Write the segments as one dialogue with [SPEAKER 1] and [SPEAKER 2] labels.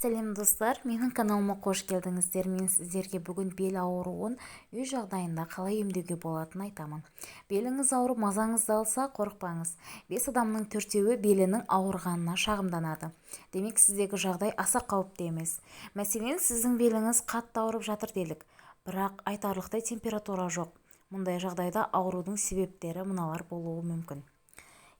[SPEAKER 1] Сәлем достар, менің каналыма қош келдіңіздер. Мен сіздерге бүгін бел ауруын үй жағдайында қалай емдеуге болатынын айтамын. Беліңіз ауырып, мазаңызды алса, қорықпаңыз. 5 адамның 4-еуі белінің ауырғанына шағымданады. Демек, сіздегі жағдай аса қауіпті емес. Мәселен, сіздің беліңіз қатты ауырып жатыр делік, бірақ айтарлықтай температура жоқ. Мұндай жағдайда аурудың себептері мыналар болуы мүмкін.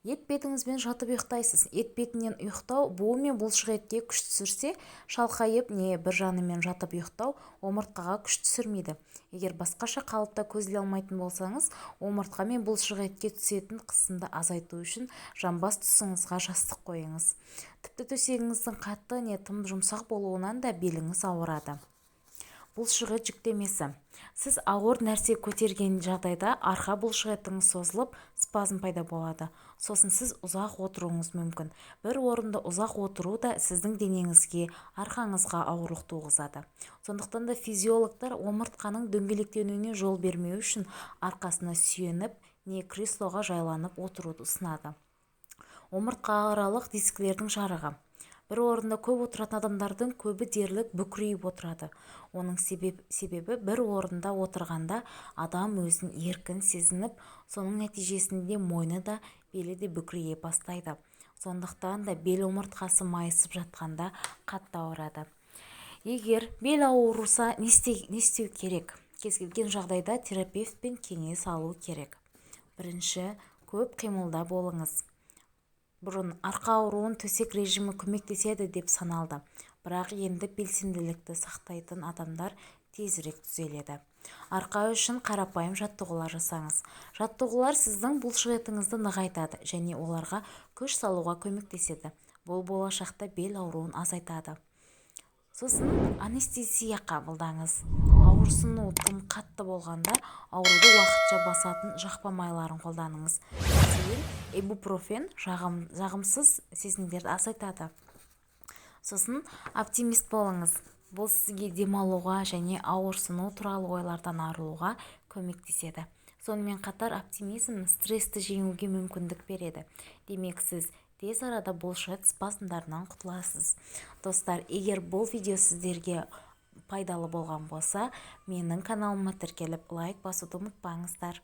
[SPEAKER 1] Ет бетіңізбен жатып ұйықтайсыз. Ет бетінен ұйықтау буы мен бұлшық етке күш түсірсе, шалқайып не бір жанымен жатып ұйықтау омыртқаға күш түсірмейді. Егер басқаша қалыпта көзіле алмайтын болсаңыз, омыртқа мен бұлшық етке түсетін қысымды азайту үшін жамбас тұсыңызға жастық қойыңыз. Тіпті төсегіңіздің қатты не тым жұмсақ болуынан да беліңіз ауырады. Бұлшық ет жүктемесі. Сіз ауыр нәрсе көтерген жағдайда арқа бұлшық етіңіз созылып, спазм пайда болады. Сосын сіз ұзақ отыруыңыз мүмкін. Бір орында ұзақ отыру да сіздің денеңізге, арқаңызға ауырлық туғызады. Сондықтан да физиологтар омыртқаның дөңгелектенуіне жол бермеу үшін арқасына сүйеніп, не креслоға жайланып отыруды ұсынады. Омыртқааралық дискілердің жарығы. Бір орында көп отыратын адамдардың көбі дерлік бүкірейіп отырады. Оның себебі бір орында отырғанда адам өзін еркін сезініп, соның нәтижесінде мойны да, белі де бүкірейе бастайды. Сондықтан да бел омыртқасы майысып жатқанда қатты ауырады. Егер бел ауырса не істеу керек? Кез келген жағдайда терапевтпен кеңес алу керек. Бірінші, көп қимылда болыңыз. Бұрын арқа ауруын төсек режимі көмектеседі деп саналды, бірақ енді белсенділікті сақтайтын адамдар тезірек түзеледі. Арқа үшін қарапайым жаттығулар жасаңыз. Жаттығулар сіздің бұлшық етіңізді нығайтады және оларға күш салуға көмектеседі. Бұл болашақта бел ауруын азайтады. Сосын анестезия қабылдаңыз. Ауырсыну тым қатты болғанда ауруды уақытша басатын жақпа майларын қолданыңыз. Мәселен, ибупрофен жағымсыз сезімдерді азайтады. Сосын оптимист болыңыз. Бұл сізге демалуға және ауырсыну туралы ойлардан арылуға көмектеседі. Сонымен қатар оптимизм стрессті жеңуге мүмкіндік береді. Демек, сіз тез арада бұлшық ет спазмдарынан құтыласыз. Достар, егер бұл видео сіздерге пайдалы болған болса, менің каналыма тіркеліп лайк басуды ұмытпаңыздар.